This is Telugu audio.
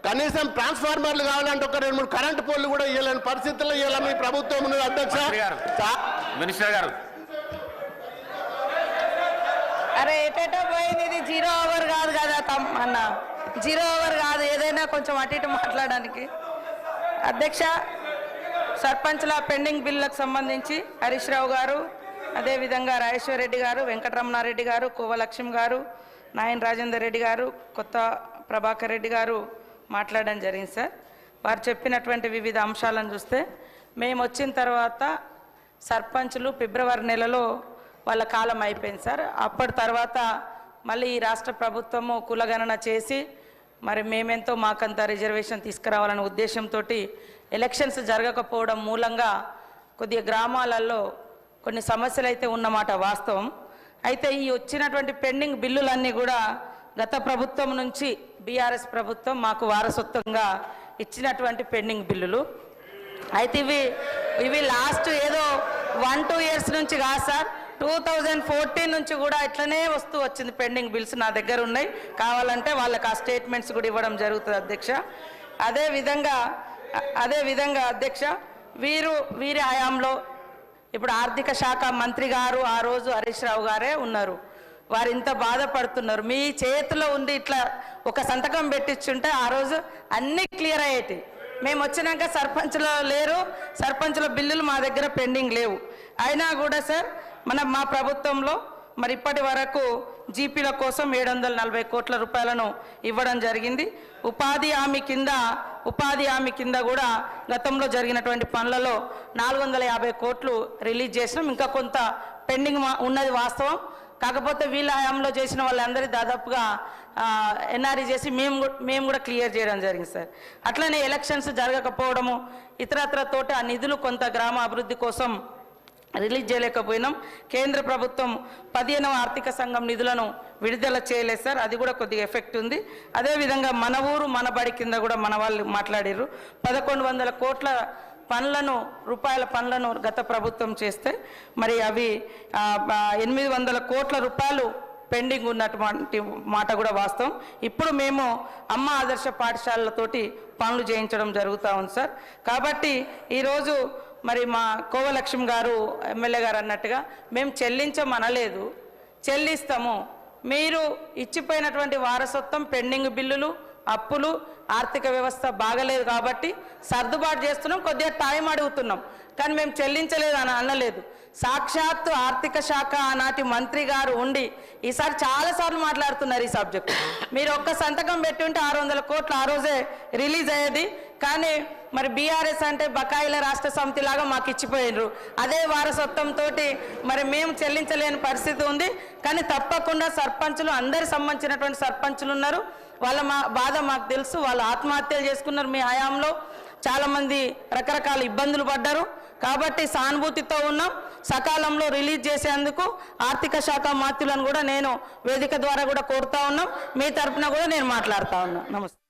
కనీసం ట్రాన్స్ఫార్మర్లు కావాలంటే ఒక 2-3 కరెంటు పోల్లు కూడా ఇవ్వలేని పరిస్థితుల్లో ఇవాళ మీ ప్రభుత్వం ఉన్నది అధ్యక్ష. మినిస్టర్ గారు అరే ఎటేటో పోయింది, ఇది 0 అవర్ కాదు కదా అన్న, 0 అవర్ కాదు, ఏదైనా కొంచెం అటు ఇటు మాట్లాడడానికి. అధ్యక్ష, సర్పంచ్ల పెండింగ్ బిల్లులకు సంబంధించి హరీష్ రావు గారు, అదేవిధంగా రాజేశ్వర రెడ్డి గారు, వెంకటరమణారెడ్డి గారు, కోవలక్ష్మి గారు, నాయన రాజేందర్ రెడ్డి గారు, కొత్త ప్రభాకర్ రెడ్డి గారు మాట్లాడడం జరిగింది సార్. వారు చెప్పినటువంటి వివిధ అంశాలను చూస్తే మేము వచ్చిన తర్వాత సర్పంచులు ఫిబ్రవరి నెలలో వాళ్ళ కాలం అయిపోయింది సార్. అప్పటి తర్వాత మళ్ళీ ఈ రాష్ట్ర ప్రభుత్వము కులగణన చేసి మరి మేమెంతో మాకంత రిజర్వేషన్ తీసుకురావాలనే ఉద్దేశంతో ఎలక్షన్స్ జరగకపోవడం మూలంగా కొద్దిగా గ్రామాలలో కొన్ని సమస్యలు అయితే ఉన్నమాట వాస్తవం. అయితే ఈ వచ్చినటువంటి పెండింగ్ బిల్లులన్నీ కూడా గత ప్రభుత్వం నుంచి బీఆర్ఎస్ ప్రభుత్వం మాకు వారసత్వంగా ఇచ్చినటువంటి పెండింగ్ బిల్లులు. అయితే ఇవి లాస్ట్ ఏదో 1-2 ఇయర్స్ నుంచి కాదు సార్, 2014 నుంచి కూడా ఇట్లనే వస్తూ వచ్చింది. పెండింగ్ బిల్స్ నా దగ్గర ఉన్నాయి, కావాలంటే వాళ్ళకి ఆ స్టేట్మెంట్స్ కూడా ఇవ్వడం జరుగుతుంది అధ్యక్ష. అదేవిధంగా అధ్యక్ష, వీరి హయాంలో ఇప్పుడు ఆర్థిక శాఖ మంత్రి గారు ఆ రోజు హరీష్ రావు గారే ఉన్నారు. వారు ఇంత బాధపడుతున్నారు. మీ చేతిలో ఉండి ఇట్లా ఒక సంతకం పెట్టించుంటే ఆ రోజు అన్నీ క్లియర్ అయ్యేటి. మేము వచ్చినాక సర్పంచ్లో లేరు, సర్పంచ్ల బిల్లులు మా దగ్గర పెండింగ్ లేవు. అయినా కూడా సార్ మా ప్రభుత్వంలో మరి ఇప్పటి వరకు జీపీల కోసం 740 కోట్ల రూపాయలను ఇవ్వడం జరిగింది. ఉపాధి హామీ కింద కూడా గతంలో జరిగినటువంటి పనులలో 450 కోట్లు రిలీజ్ చేసినాం. ఇంకా కొంత పెండింగ్ ఉన్నది వాస్తవం. కాకపోతే వీళ్ళ హయాంలో చేసిన వాళ్ళందరి దాదాపుగా ఎన్ఆర్ఈ చేసి మేము కూడా క్లియర్ చేయడం జరిగింది సార్. అట్లనే ఎలక్షన్స్ జరగకపోవడము ఇతరత్రతోటి ఆ నిధులు కొంత గ్రామ అభివృద్ధి కోసం రిలీజ్ చేయలేకపోయినాం. కేంద్ర ప్రభుత్వం 15వ ఆర్థిక సంఘం నిధులను విడుదల చేయలేదు సార్, అది కూడా కొద్దిగా ఎఫెక్ట్ ఉంది. అదేవిధంగా మన ఊరు మన బడి కింద కూడా మన వాళ్ళు మాట్లాడారు. 1100 కోట్ల రూపాయల పనులను గత ప్రభుత్వం చేస్తే మరి అవి 800 కోట్ల రూపాయలు పెండింగ్ ఉన్నటువంటి మాట కూడా వాస్తవం. ఇప్పుడు మేము అమ్మ ఆదర్శ పాఠశాలలతోటి పనులు చేయించడం జరుగుతూ ఉంది సార్. కాబట్టి ఈరోజు మరి మా కోవలక్ష్మి గారు ఎమ్మెల్యే గారు అన్నట్టుగా మేము చెల్లించమనలేదు, చెల్లిస్తాము. మీరు ఇచ్చిపోయినటువంటి వారసత్వం పెండింగ్ బిల్లులు, అప్పులు, ఆర్థిక వ్యవస్థ బాగలేదు కాబట్టి సర్దుబాటు చేస్తున్నాం, కొద్దిగా టైం అడుగుతున్నాం. కానీ మేము చెల్లించలేదు అని అనలేదు. సాక్షాత్తు ఆర్థిక శాఖ ఆనాటి మంత్రి గారు ఉండి ఈసారి చాలాసార్లు మాట్లాడుతున్నారు ఈ సబ్జెక్టు. మీరు ఒక్క సంతకం పెట్టి ఉంటే 600 కోట్లు ఆ రోజే రిలీజ్ అయ్యేది. కానీ మరి బీఆర్ఎస్ అంటే బకాయిల రాష్ట్ర సమితి లాగా మాకు ఇచ్చిపోయినరు. అదే వారసత్వంతో మరి మేము చెల్లించలేని పరిస్థితి ఉంది. కానీ తప్పకుండా సర్పంచులు, అందరి సంబంధించినటువంటి సర్పంచులు ఉన్నారు, వాళ్ళ బాధ మాకు తెలుసు. వాళ్ళు ఆత్మహత్యలు చేసుకున్నారు మీ హయాంలో, చాలామంది రకరకాల ఇబ్బందులు పడ్డారు. కాబట్టి సానుభూతితో ఉన్నాం. సకాలంలో రిలీజ్ చేసేందుకు ఆర్థిక శాఖ మంత్రులను కూడా నేను వేదిక ద్వారా కూడా కోరుతా ఉన్నాం. మీ తరఫున కూడా నేను మాట్లాడుతూ ఉన్నాను. నమస్తే.